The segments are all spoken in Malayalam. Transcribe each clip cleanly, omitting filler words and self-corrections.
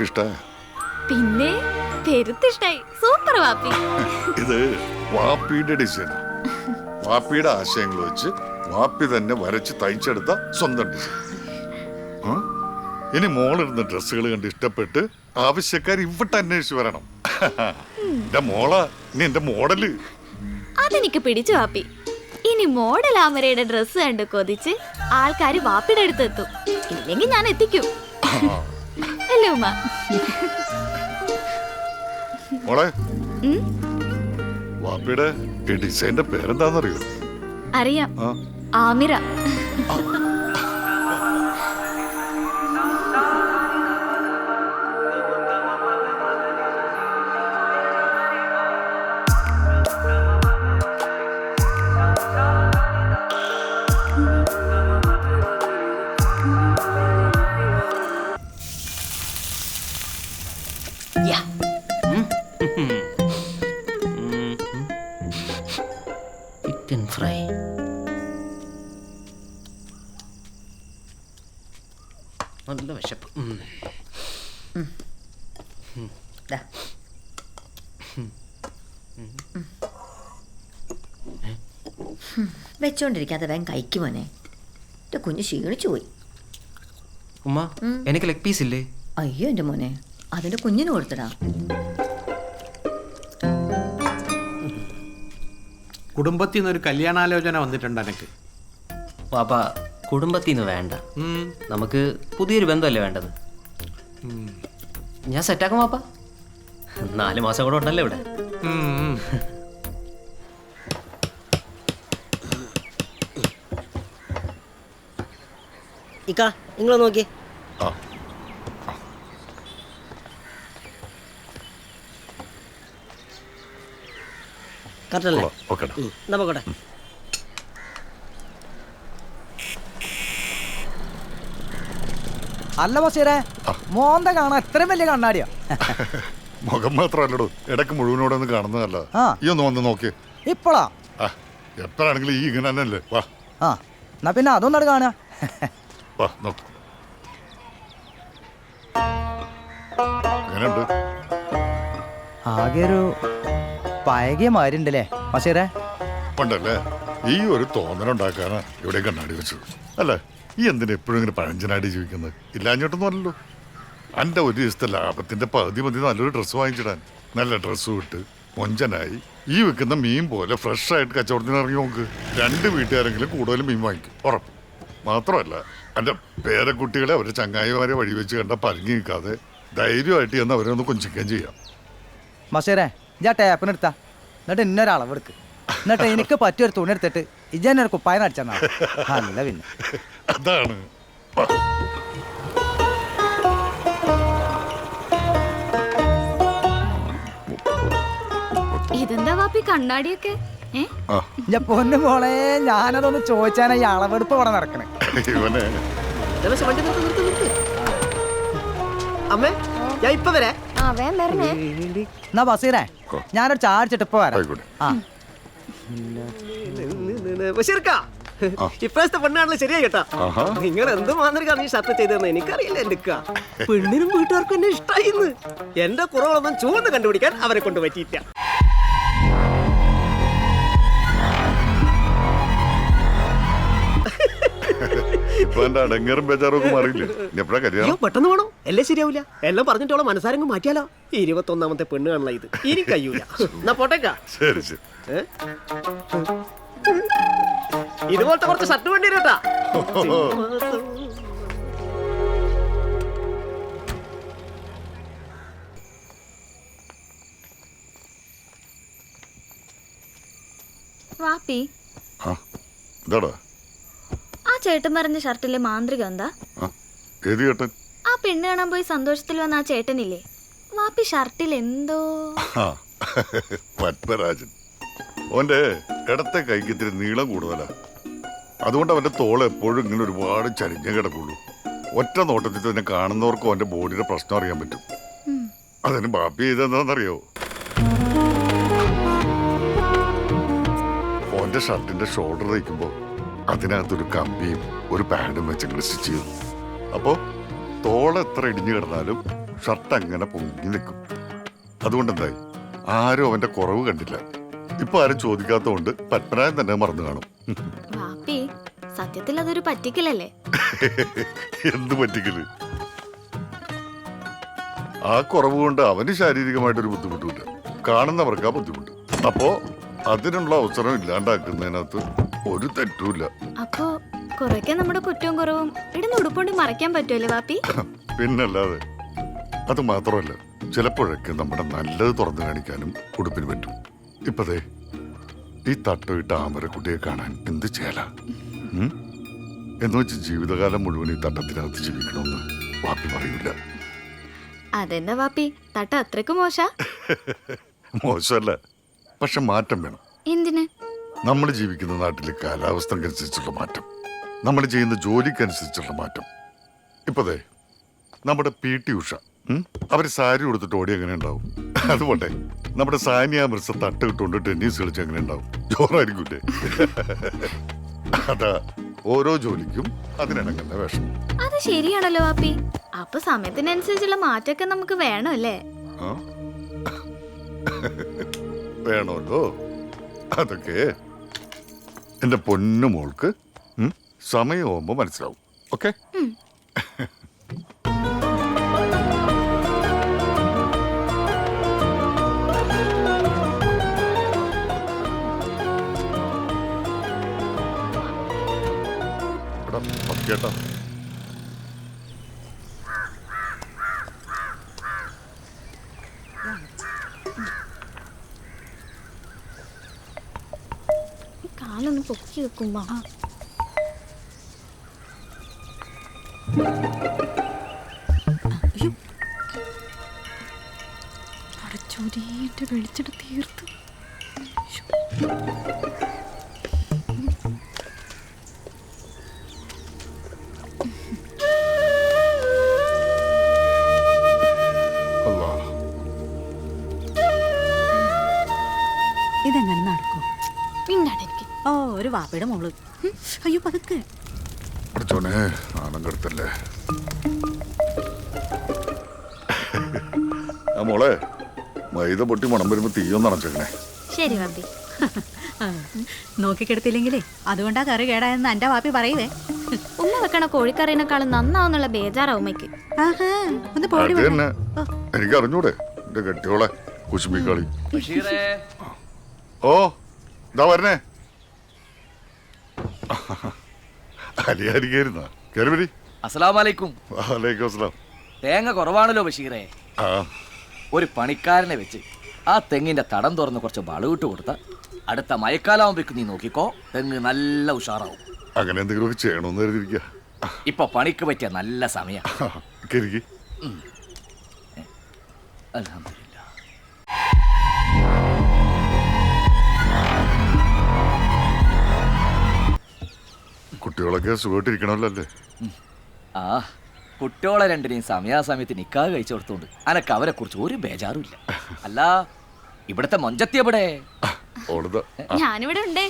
വാപ്പി ഇഷ്ട? പിന്നെ പെരുത്തിഷ്ടായി. സൂപ്പർ വാപ്പി. ഇത് വാപ്പിയുടെ ഡിസൈൻ. വാപ്പിയുടെ ആശയങ്ങൾ വെച്ച് വാപ്പി തന്നെ വരച്ച് തയ്ച്ചെടുത്ത സ്വന്തം ഡിസൈൻ. ഇനി മോളിരുന്ന ഡ്രസ്സുകൾ കണ്ട് ഇഷ്ടപ്പെട്ട് ആവശ്യക്കാർ ഇവിടെ അന്വേഷിച്ച് വരണം. എന്റെ മോളാ ഇനി എന്റെ മോഡല്. അതെനിക്ക് പിടിച്ചു വാപ്പി. ഇനി മോഡൽ ആമരയുടെ ഡ്രസ്സ് കണ്ട് കൊതിച്ച് ആൾക്കാര് വാപ്പിയുടെ അടുത്തെത്തും. ഇല്ലെങ്കിൽ ഞാൻ എത്തിക്കും. അല്ലേ ഉമ്മ? മോളെ, വാപ്പിയുടെ ഡിസൈന്റെ പേരെന്താന്നറിയോ? അറിയാം, ആമിര. Chicken fry. നല്ല വിശപ്പ്. വെച്ചോണ്ടിരിക്കാതെ വേഗം കഴിക്കും മോനെ. എന്റെ കുഞ്ഞ് ക്ഷീണിച്ചു പോയി. ഉമ്മ, എനിക്ക് ലെഗ് പീസ് ഇല്ലേ? അയ്യോ എന്റെ മോനെ, അതിന്റെ കുഞ്ഞിന് കൊടുത്തടാ. കുടുംബത്തിൽ നിന്നൊരു കല്യാണാലോചന വന്നിട്ടുണ്ട് എനിക്ക്. പാപ്പ, കുടുംബത്തിൽ നിന്ന് വേണ്ട, നമുക്ക് പുതിയൊരു ബന്ധമല്ലേ വേണ്ടത്. ഞാൻ സെറ്റാക്കും പാപ്പ. 4 മാസം കൂടെ ഉണ്ടല്ലോ ഇവിടെ. ഇക്ക, നിങ്ങൾ നോക്കിയേ. കറക്റ്റല്ലേ? നമുക്കോട്ടെ. അല്ല ബഷീറേ, മോന്ത കാണാൻ എത്രയും വലിയ കണ്ണാടിയാ. മുഖം മാത്രമല്ലടോ, ഇടക്ക് മുഴുവനോടെ ഒന്ന് കാണുന്നതല്ല. ഈ ഒന്ന് വന്ന് നോക്കിയേ. ഇപ്പോളാ? എപ്പോഴാണെങ്കിലും ഈ ഇങ്ങനെ തന്നെയല്ലേ. വാ. എന്നാ പിന്നെ അതൊന്നാണ് കാണാ. വാ നോക്ക്. എങ്ങനെയുണ്ട്? ആകെ ഒരു പഴകിയ മാതിരി ഉണ്ടല്ലേ ബഷീറേ? പണ്ടല്ലേ ഈ ഒരു തോന്നലുണ്ടാക്കാനാ ഇവിടെ കണ്ണാടി വെച്ചത് അല്ലേ? ഈ എന്തിനാ എപ്പോഴും ഇങ്ങനെ പഴഞ്ചനാടി ജീവിക്കുന്നത്? ഇല്ലാഞ്ഞോട്ടൊന്നും അല്ലല്ലോ. എൻ്റെ ഒരു ദിവസത്തെ ലാഭത്തിന്റെ പകുതി മതി നല്ലൊരു ഡ്രസ്സ് വാങ്ങിച്ചിടാൻ. നല്ല ഡ്രസ്സ് വിട്ട് മൊഞ്ചനായി ഈ വെക്കുന്ന മീൻ പോലെ ഫ്രഷ് ആയിട്ട് കച്ചവടത്തിന് ഇറങ്ങി നോക്ക്. 2 വീട്ടുകാരെങ്കിലും കൂടുതൽ മീൻ വാങ്ങിക്കും, ഉറപ്പ്. മാത്രമല്ല എൻ്റെ പേരക്കുട്ടികളെ അവരുടെ ചങ്ങായിമാരെ വഴി വെച്ച് കണ്ട പരങ്ങി നിൽക്കാതെ ധൈര്യമായിട്ട് ചെന്ന് അവരെ ഒന്ന് കൊഞ്ചിക്കുകയും ചെയ്യാം. ബഷീറേ, ഞാൻ ടേപ്പിനെടുത്താ, എന്നിട്ട് ഇന്നൊരളവ് എടുക്ക്. എന്നിട്ട് എനിക്ക് പറ്റിയൊരു തുണി എടുത്തിട്ട് ഇജന്നെ ഒരു കുപ്പായം അടിച്ചെന്നാ. അല്ല പിന്നെ അതാണ്. ഇതെന്താ വാപ്പി കണ്ണാടിയൊക്കെ? പൊന്നു മോളെ, ഞാനതൊന്ന് ചോദിച്ചാനാ ഈ അളവെടുപ്പ് ഇവിടെ നടക്കണേ. ഇവനെ അമ്മേ, ഞാൻ ഇപ്പൊ വരെ. എന്നാ ബഷീറേ, ഞാനൊരു ചാടിച്ചിട്ട് ഇപ്പൊ വരാം. ഇപ്രാവശ്യത്തെ പെണ്ണാണല്ലോ ശരിയാ കേട്ടാ. നിങ്ങൾ എന്ത് മാതിരിക്കാണ് ഈ ഷർട്ട് ചെയ്തതെന്ന് എനിക്കറിയില്ല. എന്റെ പെണ്ണിനും വീട്ടുകാർക്കും എന്നെ ഇഷ്ടായിന്ന്. എന്റെ കുറവുകളൊന്നും ചൂന്ന് കണ്ടുപിടിക്കാൻ അവരെ കൊണ്ട് പറ്റിയില്ല. പെട്ടെന്ന് വേണം, എല്ലേ ശരിയാവില്ല. എല്ലാം പറഞ്ഞിട്ടോളം മനസ്സാരെങ്കിലും മാറ്റിയാലോ. 21ാമത്തെ പെണ്ണ് കാണല ഇത്. ഇനി കഴിയൂല. എന്നാ പോട്ടേക്കാ. ഇതുപോലത്തെ കുറച്ച് ഷർട്ട് വേണ്ടി വരട്ടാ. വാപ്പി, ആ ചേട്ടൻ പറഞ്ഞ ഷർട്ടിലെ മാന്ത്രികം എന്താ? ആ പെണ്ണ് കാണാൻ പോയി സന്തോഷത്തിൽ വന്ന ആ ചേട്ടനില്ലേ, വാപ്പി ഷർട്ടിൽ എന്തോ. പത്മരാജൻ ഓന്റെ ഇടത്തെ കൈക്ക് ഇത്തിരി നീളം കൂടുതലാ. അതുകൊണ്ട് അവന്റെ തോള് എപ്പോഴും ഇങ്ങനെ ഒരുപാട് ചരിഞ്ഞ കിടക്കുള്ളൂ. ഒറ്റ നോട്ടത്തിൽ തന്നെ കാണുന്നവർക്കും അവന്റെ ബോഡിയുടെ പ്രശ്നം അറിയാൻ പറ്റും. അതിന് ബാപ്പി ചെയ്തെന്താണെന്നറിയോ? ഓന്റെ ഷർട്ടിന്റെ ഷോൾഡർ തയ്ക്കുമ്പോ അതിനകത്തൊരു കമ്പിയും ഒരു പാഡും വെച്ച് സ്റ്റിച്ച് ചെയ്തു. അപ്പോ തോള് എത്ര ഇടിഞ്ഞു കിടന്നാലും ഷർട്ട് അങ്ങനെ പൊങ്ങി നിൽക്കും. അതുകൊണ്ട് എന്തായി, ആരും അവന്റെ കുറവ് കണ്ടില്ല. ഇപ്പൊ ആരും ചോദിക്കാത്തതുകൊണ്ട് പത്മനാഭൻ തന്നെ മറന്നു കാണും. വാപ്പി സത്യത്തിൽ അതൊരു പറ്റിക്കലല്ലേ? എന്ത് പറ്റിക്കല്? ആ കുറവ് കൊണ്ട് അവന് ശാരീരികമായിട്ടൊരു ബുദ്ധിമുട്ടില്ല, കാണുന്നവർക്ക് ആ ബുദ്ധിമുട്ട്. അപ്പോ അതിനുള്ള അവസരം ഇല്ലാണ്ടാക്കുന്നതിനകത്ത് ഒരു തെറ്റുമില്ല. അപ്പോ കുറയ്ക്ക് നമ്മുടെ കുറ്റവും കുറവും ഇടുന്ന ഉടുപ്പോണ്ട് മറയ്ക്കാൻ പറ്റുമല്ലേ വാപ്പി? പിന്നല്ലാതെ. അത് മാത്രമല്ല, ചിലപ്പോഴൊക്കെ നമ്മുടെ നല്ലത് തുറന്നു കാണിക്കാനും ഉടുപ്പിന് പറ്റും. ഇപ്പതേ ഈ തട്ടമിട്ട ആമരക്കുട്ടിയെ കാണാൻ എന്ത് ചേല എന്ന് വെച്ച് ജീവിതകാലം മുഴുവൻ ഈ തട്ടത്തിനകത്ത് ജീവിക്കണമെന്ന് വാപ്പി പറയൂല. അതെന്താ വാപ്പി, തട്ട അത്രക്ക് മോശ? മോശമല്ല, പക്ഷെ മാറ്റം വേണം. എന്തിന്? നമ്മൾ ജീവിക്കുന്ന നാട്ടിലെ കാലാവസ്ഥക്കനുസരിച്ചുള്ള മാറ്റം, നമ്മൾ ചെയ്യുന്ന ജോലിക്കനുസരിച്ചുള്ള മാറ്റം. ഇപ്പതേ നമ്മുടെ PT ഉഷ അവര് സാരി കൊടുത്തിട്ട് ഓടി എങ്ങനെ ഉണ്ടാവും? അതുപോലെ നമ്മുടെ സാനിയ മിർസ തട്ട് ഇട്ടുകൊണ്ട് ടെന്നീസ് കളിച്ച് എങ്ങനെ ഉണ്ടാവും? ജോറായിരിക്കൂലേ? അതാ ഓരോ ജോലിക്കും അതിനിണങ്ങുന്ന വേഷം. അത് ശരിയാണല്ലോ വാപ്പി. അപ്പൊ സമയത്തിനനുസരിച്ചുള്ള മാറ്റമൊക്കെ നമുക്ക് വേണമല്ലേ? ആ? വേണമല്ലോ. അതൊക്കെ എന്റെ പൊന്നു മോൾക്ക് സമയമാകുമ്പോ മനസ്സിലാവും. ഓക്കെ? കേട്ടോ, കാലൊന്ന് പൊക്കി വെക്കുമ്പോ അടച്ചോടിയിട്ട് വെളിച്ചെട തീർത്ത്. അല്ലാ. ഇതെങ്ങനെ നടക്കും? മിണ്ടാണ്ടിരിക്കും. ഓ, ഒരു വാപ്പയുടെ മോള്. അയ്യോ പതുക്കെ. പഠിച്ചോനെ, നാണം കെടുത്തല്ലേ. ആ മോളെ, മൈദ പൊട്ടി മണം വരുമ്പോ തീയൊന്നും അടച്ചേക്കണേ. ശരി വാപ്പി. നോക്കിക്കെടുത്തില്ലെങ്കിലേ അതുകൊണ്ടാ കറി കേടായെന്ന് എന്റെ വാപ്പി പറയുവേ. ഉമ്മ വെക്കണ കോഴിക്കറിനേക്കാളും നന്നാവുന്നുള്ള ബേജാറാവും ഉമ്മയ്ക്ക്. ആഹാ, ഒന്ന് പോടി അത് വന്നേ. തന്നെ എനിക്ക് അറിഞ്ഞൂടെ എന്റെ കെട്ടിയോളെ കുശുമ്പിക്കളി. ഓ ഇതാ വരണേ. അലിയായിരിക്കുന്ന കയറി വരി. അസ്സലാമലൈക്കും. വാലേക്കും അസ്സലാം. തേങ്ങ കുറവാണല്ലോ ബഷീറേ. ആ ഒരു പണിക്കാരനെ വെച്ച് ആ തെങ്ങിന്റെ തടം തുറന്ന് കുറച്ച് വളവിട്ട് കൊടുത്ത അടുത്ത മഴക്കാലാവുമ്പേക്ക് നീ നോക്കിക്കോ, തെങ്ങ് നല്ല ഉഷാറാവും. അങ്ങനെ എന്തെങ്കിലുമൊക്കെ ചെയ്യണമെന്ന് കരുതിയിരിക്കുക. ഇപ്പൊ പണിക്ക് പറ്റിയ നല്ല സമയ. കരുകി അൽഹംദുലില്ലാ. കുട്ടികളൊക്കെ സുഖമായിട്ടിരിക്കണമല്ലോ അല്ലേ? ആ കുട്ടിയോളെ രണ്ടിനെയും സമയാസമയത്ത് നിക്കാഹ് കഴിച്ചു കൊടുത്തോണ്ട് അനക്ക് അവരെ കുറിച്ച് ഒരു ബേജാറുമില്ല. അല്ല, ഇവിടുത്തെ മൊഞ്ചത്തി എവിടെ? ഓടുത ഞാനിവിടെ ഉണ്ടേ.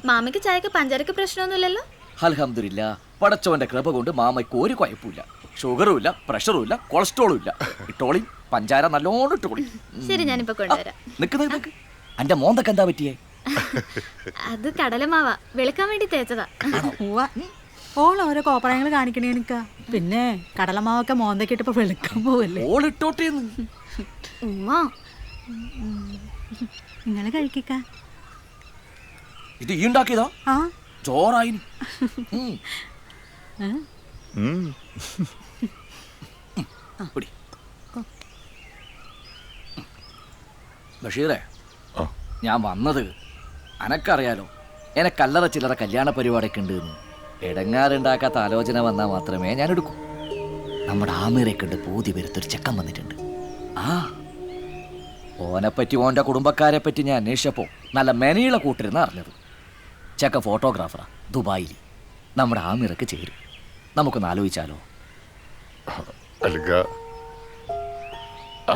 മാമയ്ക്ക് ചായക്ക് പഞ്ചാരക്ക് പ്രശ്നമൊന്നുമില്ലല്ലോ? അൽഹംദുലില്ലാ, പടച്ചോന്റെ കൃപ കൊണ്ട് മാമയ്ക്ക് ഒരു കുഴപ്പമില്ല. ഷുഗറും ഇല്ല, പ്രഷറും ഇല്ല, കൊളസ്ട്രോളും ഇല്ല. ഇട്ടോളി, പഞ്ചാര നല്ലോണം ഇട്ടുകൊള്ളി. ശരി, ഞാനിപ്പോ കൊണ്ടുവരാം. നിക്ക് എന്റെ മോന്തൊക്കെ എന്താ പറ്റിയേ? അത് കടലമാവ വെളുക്കാൻ വേണ്ടി തേച്ചതാ. ഓൾ ഓരോ കോപ്പറയങ്ങൾ കാണിക്കണേ എനിക്കാ. പിന്നെ കടലമാവൊക്കെ മോന്തയ്ക്ക് ഇട്ടപ്പോ വെളുക്കാൻ പോവല്ലേ. ഓളിട്ടോട്ടേന്ന് ഉമ്മ നിങ്ങള് കഴിക്ക. ഇത് ഈ ഉണ്ടാക്കിയതാ? ആ ചോറായി. ബഷീറേ, ഞാൻ വന്നത് അനക്കറിയാലോ, എനക്കല്ലറ ചില്ലറ കല്യാണ പരിപാടിയൊക്കെ ഉണ്ട് എന്ന്. ഇടങ്ങാറുണ്ടാക്കാത്ത ആലോചന വന്നാൽ മാത്രമേ ഞാൻ എടുക്കൂ. നമ്മുടെ ആമീറെ കണ്ട് പൂതി വരുത്തൊരു ചെക്കൻ വന്നിട്ടുണ്ട്. ആ ഓനെപ്പറ്റി ഓൻ്റെ കുടുംബക്കാരെ പറ്റി ഞാൻ അന്വേഷിച്ചപ്പോൾ നല്ല മെനയുള്ള കൂട്ടിരുന്ന അറിഞ്ഞത്. ചെക്കൻ ഫോട്ടോഗ്രാഫറാ, ദുബായിൽ. നമ്മുടെ ആമീറക്ക് ചേരും. നമുക്കൊന്ന് ആലോചിച്ചാലോ?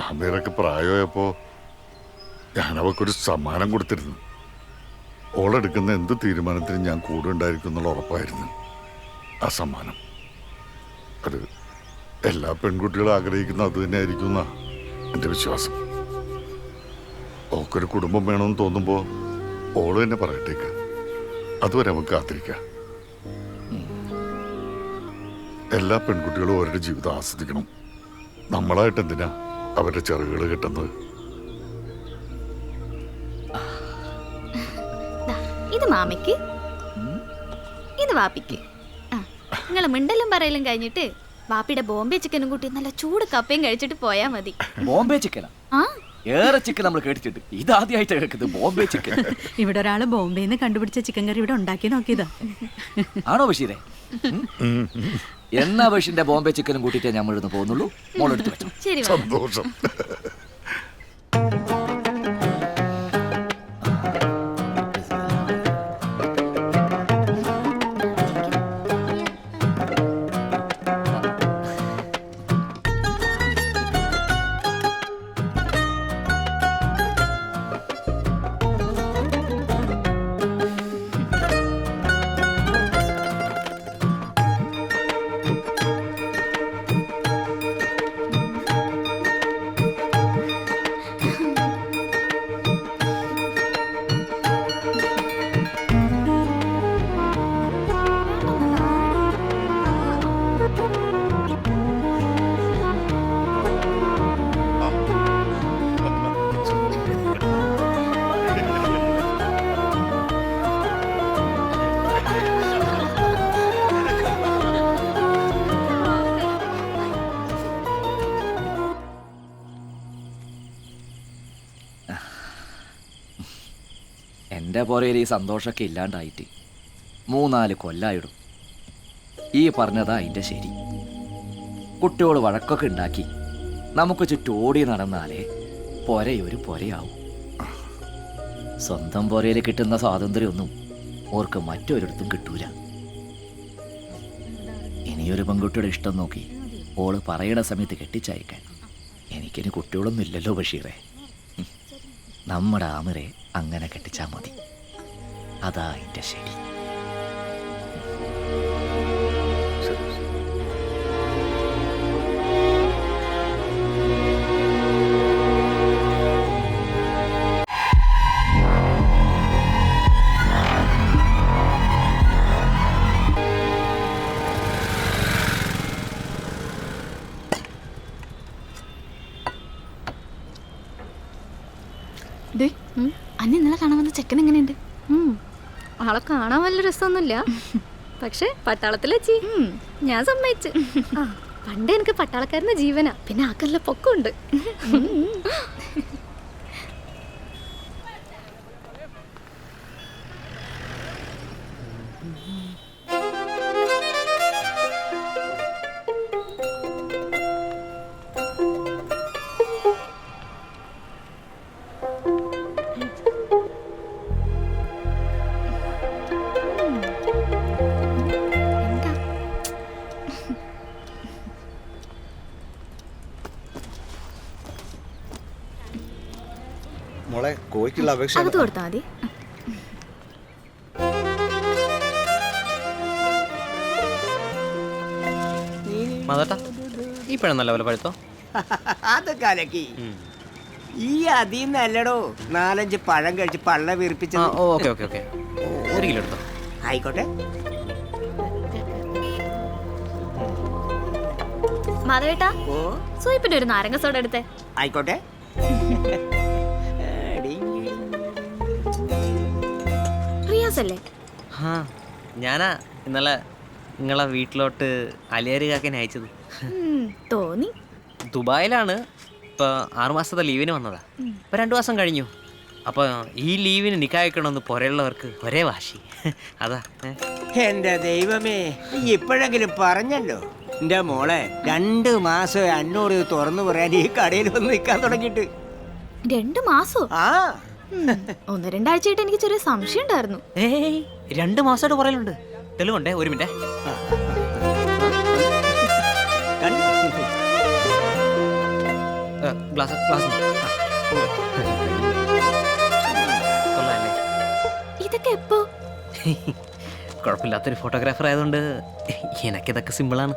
ആമീറൊക്കെ പ്രായമായപ്പോ ഞാൻ അവക്കൊരു സമ്മാനം കൊടുത്തിരുന്നു. ഓളെടുക്കുന്ന എന്ത് തീരുമാനത്തിനും ഞാൻ കൂടെ ഉണ്ടായിരിക്കും എന്നുള്ള ഉറപ്പായിരുന്നു ആ സമ്മാനം. അത് എല്ലാ പെൺകുട്ടികളും ആഗ്രഹിക്കുന്ന അത് തന്നെ ആയിരിക്കും എന്നാ എൻ്റെ വിശ്വാസം. ഓക്കൊരു കുടുംബം വേണമെന്ന് തോന്നുമ്പോ ഓള് തന്നെ പറയട്ടേക്ക്. അതുവരെ നമുക്ക് കാത്തിരിക്കാം. എല്ലാ പെൺകുട്ടികളും അവരുടെ ജീവിതം ആസ്വദിക്കണം. നമ്മളായിട്ട് എന്തിനാ അവരുടെ ചെറുകൾ കിട്ടുന്നത്? ഇത് മാമിക്ക്, ഇത് വാപ്പിക്ക്. നിങ്ങൾ മിണ്ടലും പറയലും കഴിഞ്ഞിട്ട് വാപ്പിയുടെ ബോംബെ ചിക്കനും കൂട്ടി നല്ല ചൂട് കപ്പയും കഴിച്ചിട്ട് പോയാ മതി. ബോംബെ ചിക്കനാ? ആ ഏറെ ചിക്കൻ നമ്മൾ കേട്ടിട്ടുണ്ട്, ഇതാദ്യമായിട്ട് കേൾക്കുന്നത് ബോംബെ ചിക്കൻ. ഇവിടെ ഒരാള് ബോംബെന്ന് കണ്ടുപിടിച്ച ചിക്കൻ കറി ഇവിടെ ഉണ്ടാക്കി നോക്കിയതാ. ആണോ ബഷീരെ? എന്നാ ബഷീറിന്റെ ബോംബെ ചിക്കനും കൂട്ടിയിട്ടേ നമ്മൾ ഇവിടുന്ന് പോകുന്നുള്ളൂ. മോളെടുത്ത് വെച്ചോ. ശരി മാമി. സന്തോഷം. എൻ്റെ പുറയിൽ ഈ സന്തോഷമൊക്കെ ഇല്ലാണ്ടായിട്ട് 3-4 കൊല്ലായിടും. ഈ പറഞ്ഞതാ അതിൻ്റെ ശരി. കുട്ടികൾ വഴക്കൊക്കെ ഉണ്ടാക്കി നമുക്ക് ചുറ്റോടി നടന്നാലേ പൊരയൊരു പൊരയാവും. സ്വന്തം പുരയിൽ കിട്ടുന്ന സ്വാതന്ത്ര്യമൊന്നും ഓർക്ക് മറ്റൊരിടത്തും കിട്ടൂല. ഇനിയൊരു പെൺകുട്ടിയുടെ ഇഷ്ടം നോക്കി ഓള് പറയണ സമയത്ത് കെട്ടിച്ചയക്കാൻ എനിക്കിനി കുട്ടികളൊന്നും ഇല്ലല്ലോ ബഷീറെ. നമ്മുടെ ആമരെ അങ്ങനെ കെട്ടിച്ചാൽ മതി. അതാ എൻ്റെ ശരി. അന്നെ ഇന്നലെ കാണാൻ വന്ന ചെക്കൻ എങ്ങനെയുണ്ട്? ആളെ കാണാൻ വല്ല രസമൊന്നുമില്ല, പക്ഷെ പട്ടാളത്തിലെച്ചി ഞാൻ സമ്മതിച്ചു. പണ്ട് എനിക്ക് പട്ടാളക്കാരന്റെ ജീവനാ, പിന്നെ ആക്കല്ല പൊക്കമുണ്ട്. മോളെ കോഴിക്കുള്ള അപേക്ഷ അത് കൊടുത്താൽ മതി. മാതാട്ടാ ഈ പഴം നല്ലപോലെ പഴുത്തോ? അത് കലക്കി. ഈ അതിന്നല്ലടോ 4-5 പഴം കഴിച്ച് പള്ള വീർപ്പിച്ചത്. ഓക്കെ ഓക്കെ ഓക്കെ, 1 കിലോ എടുത്തോ. ആയിക്കോട്ടെ. മാധവേട്ടാ, സൂയിപ്പിന്റെ ഒരു നാരങ്ങ സോഡ എടുത്തേ. ആയിക്കോട്ടെ. റിയാസ് അല്ലേ? ആ ഞാനാ ഇന്നലെ നിങ്ങളെ വീട്ടിലോട്ട് അലിയാരി കാക്കനെ അയച്ചത്. തോന്നി. ദുബായിലാണ്. ഇപ്പോൾ 6 മാസത്തെ ലീവിന് വന്നതാ. ഇപ്പോൾ 2 മാസം കഴിഞ്ഞു. അപ്പോൾ ഈ ലീവിന് നിക്കായിക്കണമെന്ന് പുറയുള്ളവർക്ക് ഒരേ വാശി. അതാ. എന്റെ ദൈവമേ, നീ ഇപ്പോഴെങ്കിലും പറഞ്ഞല്ലോ. എന്റെ മോളെ 2 മാസം എന്നോട് തുറന്നു പറയാൻ ഈ കടയിൽ വന്ന് നിൽക്കാൻ തുടങ്ങിയിട്ട്. 2 മാസോ? ആ 1-2 ആഴ്ചയായിട്ട് എനിക്ക് ചെറിയ സംശയം ഉണ്ടായിരുന്നു. 2 മാസമായിട്ട് പറയലുണ്ട്. തെളിവുണ്ടേ? 1 മിനിറ്റ്. ഗ്ലാസ് കൊള്ളാല്ലേ? ഇതൊക്കെ എപ്പോ? കുഴപ്പമില്ലാത്തൊരു ഫോട്ടോഗ്രാഫർ ആയതുകൊണ്ട് എനിക്കിതൊക്കെ സിമ്പിളാണ്.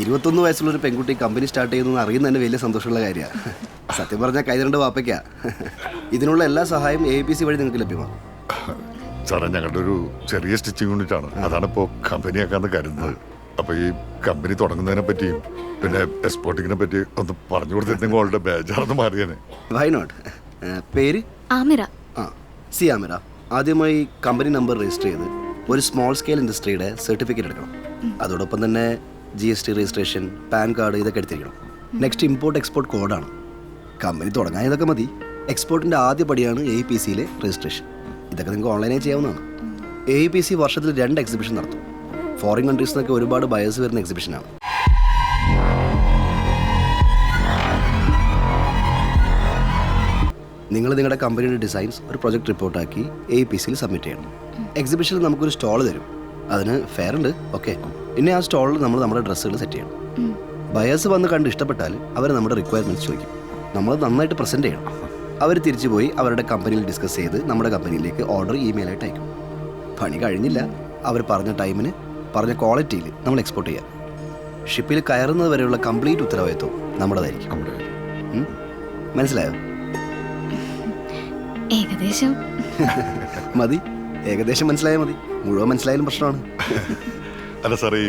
21 വയസ്സുള്ളൊരു പെൺകുട്ടി കമ്പനി സ്റ്റാർട്ട് ചെയ്യുന്നത് അറിയുന്ന തന്നെ വലിയ സന്തോഷമുള്ള കാര്യമാണ്. സത്യം പറഞ്ഞാൽ കൈതരേണ്ട വാപ്പയ്ക്കാ. ഇതിനുള്ള എല്ലാ സഹായവും APC വഴി നിങ്ങൾക്ക് ലഭ്യമാകും. സാറേ, ഞങ്ങളുടെ ഒരു ചെറിയ സ്റ്റിച്ചിങ് യൂണിറ്റാണ്. അതാണ് ഇപ്പോൾ കമ്പനിയാക്കാന്ന് കരുതുന്നത്. അപ്പോൾ ഈ കമ്പനി തുടങ്ങുന്നതിനെ പറ്റിയും പിന്നെ എക്സ്പോർട്ടിങ്ങിനെ പറ്റി ഒന്ന് പറഞ്ഞു കൊടുത്തിരുന്നെങ്കിൽ അവളുടെ ബേജാറൊന്ന് മാറിയേനെ. Why not? പേര് ആമിറ. ആമിറ. ആദ്യമായി കമ്പനി നമ്പർ രജിസ്റ്റർ ചെയ്ത് ഒരു സ്മോൾ സ്കെയിൽ ഇൻഡസ്ട്രിയുടെ സർട്ടിഫിക്കറ്റ് എടുക്കണം. അതോടൊപ്പം തന്നെ GST രജിസ്ട്രേഷൻ, പാൻ കാർഡ് ഇതൊക്കെ എടുത്തിരിക്കണം. നെക്സ്റ്റ് ഇമ്പോർട്ട് എക്സ്പോർട്ട് കോഡാണ്. കമ്പനി തുടങ്ങാൻ ഇതൊക്കെ മതി. എക്സ്പോർട്ടിൻ്റെ ആദ്യ പടിയാണ് APCയിലെ രജിസ്ട്രേഷൻ. ഇതൊക്കെ നിങ്ങൾക്ക് ഓൺലൈനായി ചെയ്യാവുന്നതാണ്. APC വർഷത്തിൽ 2 എക്സിബിഷൻ നടത്തും. ഫോറിൻ കൺട്രീസിൽ നിന്നൊക്കെ ഒരുപാട് ബയേഴ്സ് വരുന്ന എക്സിബിഷനാണ്. നിങ്ങൾ നിങ്ങളുടെ കമ്പനിയുടെ ഡിസൈൻസ് ഒരു പ്രൊജക്ട് റിപ്പോർട്ടാക്കി APCയിൽ സബ്മിറ്റ് ചെയ്യണം. എക്സിബിഷനിൽ നമുക്കൊരു സ്റ്റോൾ തരും. അതിന് ഫെയർ ഉണ്ട്. ഓക്കെ. പിന്നെ ആ സ്റ്റോളിൽ നമ്മൾ നമ്മുടെ ഡ്രസ്സുകൾ സെറ്റ് ചെയ്യണം. ബയേഴ്സ് വന്ന് കണ്ട് ഇഷ്ടപ്പെട്ടാൽ അവർ നമ്മുടെ റിക്വയർമെൻറ്റ്സ് ചോദിക്കും. നമ്മൾ നന്നായിട്ട് പ്രസൻറ്റ് ചെയ്യണം. അവർ തിരിച്ചു പോയി അവരുടെ കമ്പനിയിൽ ഡിസ്കസ് ചെയ്ത് നമ്മുടെ കമ്പനിയിലേക്ക് ഓർഡർ ഇമെയിലായിട്ട് അയക്കും. പണി കഴിഞ്ഞില്ല, അവർ പറഞ്ഞ ടൈമിന് പറഞ്ഞ ക്വാളിറ്റിയിൽ നമ്മൾ എക്സ്പോർട്ട് ചെയ്യാം. ഷിപ്പിൽ കയറുന്നത് വരെയുള്ള കംപ്ലീറ്റ് ഉത്തരവാദിത്വം നമ്മുടേതായിരിക്കും. മനസ്സിലായോ? ഏകദേശം മതി. ഏകദേശം മനസ്സിലായാൽ മതി. മുഴുവൻ മനസ്സിലായാലും പ്രശ്നമാണ്. അല്ല സാറേ, ഈ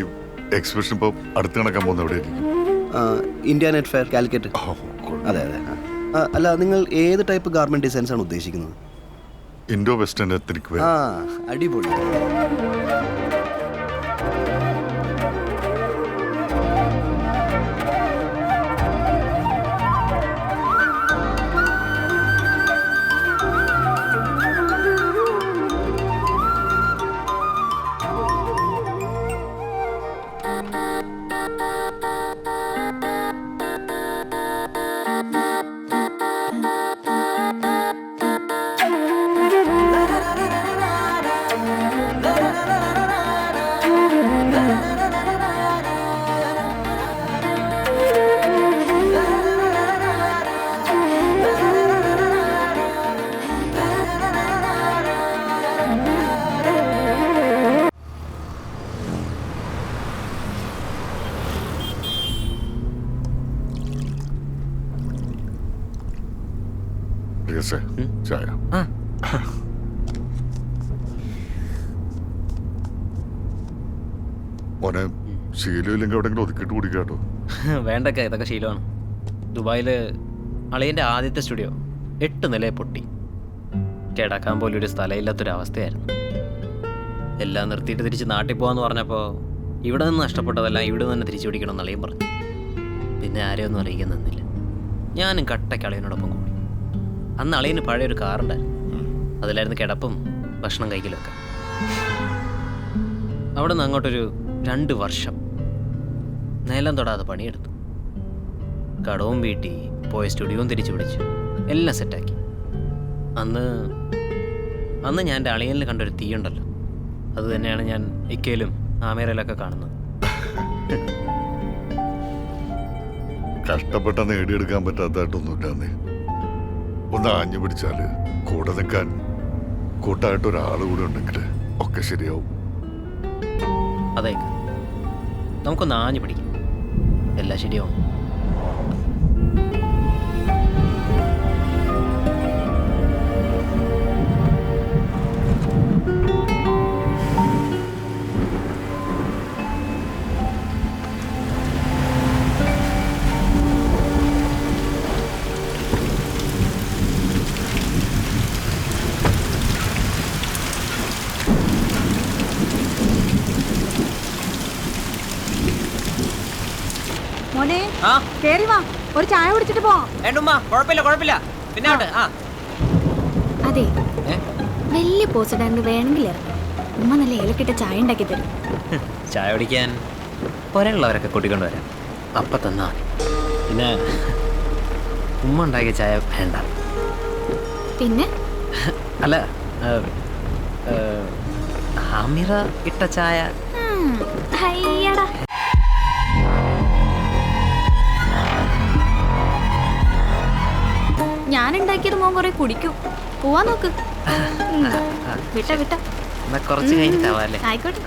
എക്സിബിഷൻ ഇപ്പോൾ അടുത്ത് നടക്കാൻ പോകുന്ന എവിടെയായിരിക്കും? India net fair, Calicut. അതെ അതെ. അല്ല, നിങ്ങൾ ഏത് ടൈപ്പ് ഗാർമെന്റ് ഡിസൈൻസ് ആണ് ഉദ്ദേശിക്കുന്നത്? Indo western ethnic wear. അടിപൊളി. ചായ. മോനെ, ശീലമില്ലെങ്കിൽ എവിടെയെങ്കിലും ഒതുക്കിയിട്ട് കുടിക്കാട്ടോ. വേണ്ടൊക്കെ, ഇതൊക്കെ ശീലമാണ്. ദുബായിൽ അളിയൻ്റെ ആദ്യത്തെ സ്റ്റുഡിയോ 8 നിലയെ പൊട്ടി. കിടക്കാൻ പോലും ഒരു സ്ഥലമില്ലാത്തൊരവസ്ഥയായിരുന്നു. എല്ലാം നിർത്തിയിട്ട് തിരിച്ച് നാട്ടിൽ പോകാമെന്ന് പറഞ്ഞപ്പോൾ ഇവിടെ നിന്ന് നഷ്ടപ്പെട്ടതെല്ലാം ഇവിടെ നിന്ന് തന്നെ തിരിച്ചു പിടിക്കണമെന്ന് അളിയൻ പറഞ്ഞു. പിന്നെ ആരെയൊന്നും അറിയിക്കാൻ നിന്നില്ല. ഞാനും കട്ടയ്ക്ക് അളിയനോടൊപ്പം കൂടി. അന്ന് അളിയന് പഴയൊരു കാറുണ്ടായിരുന്നു. അതിലായിരുന്നു കിടപ്പും ഭക്ഷണം കഴിക്കലൊക്കെ. അവിടെ നിന്ന് അങ്ങോട്ടൊരു 2 വർഷം നിലം തൊടാതെ പണിയെടുത്തു. കടവും വീട്ടി, പോയ സ്റ്റുഡിയോയും തിരിച്ചു പിടിച്ചു, എല്ലാം സെറ്റാക്കി. അന്ന് ഞാൻ എൻ്റെ അളിയനിൽ കണ്ടൊരു തീയുണ്ടല്ലോ, അത് തന്നെയാണ് ഞാൻ ഇക്കയിലും ആമേരയിലൊക്കെ കാണുന്നത്. കഷ്ടപ്പെട്ട നേടിയെടുക്കാൻ പറ്റാത്തതായിട്ടൊന്നുമില്ലാന്നേ. ഒന്ന് ആഞ്ഞു പിടിച്ചാൽ കൂടെ നിൽക്കാൻ കൂട്ടായിട്ട് ഒരാൾ കൂടെ ഉണ്ടെങ്കിൽ ഒക്കെ ശരിയാവും. അതെ, നമുക്കൊന്ന് ആഞ്ഞു പിടിക്കാം, എല്ലാം ശരിയാവും. മോനെ, കേറി വാ, ഒരു ചായ കുടിച്ചിട്ട് പോവാം. കുഴപ്പമില്ല. പിന്നെ അതെ, വലിയ പോസ്റ്റർ വേണമെങ്കിൽ ഇറങ്ങും. ഉമ്മ നല്ല ഏലക്കിട്ട ചായ ഉണ്ടാക്കി തരും. ചായ കുടിക്കാൻ പുരയുള്ളവരൊക്കെ കൂട്ടിക്കൊണ്ട് വരാം, അപ്പം തന്നാ. പിന്നെ ഉമ്മ ഉണ്ടാക്കിയ ചായ വേണ്ട. പിന്നെ അല്ല, ആമിറ ഇട്ട ചായ. ഹയ്യടാ, ഞാൻ ഉണ്ടാക്കിയത് മോൻ കുറെ കുടിക്കും. പോവാൻ നോക്ക്. വിട്ട എന്നാ കുറച്ച് കഴിഞ്ഞിട്ടാവാല്ലേ? ആയിക്കോട്ടെ.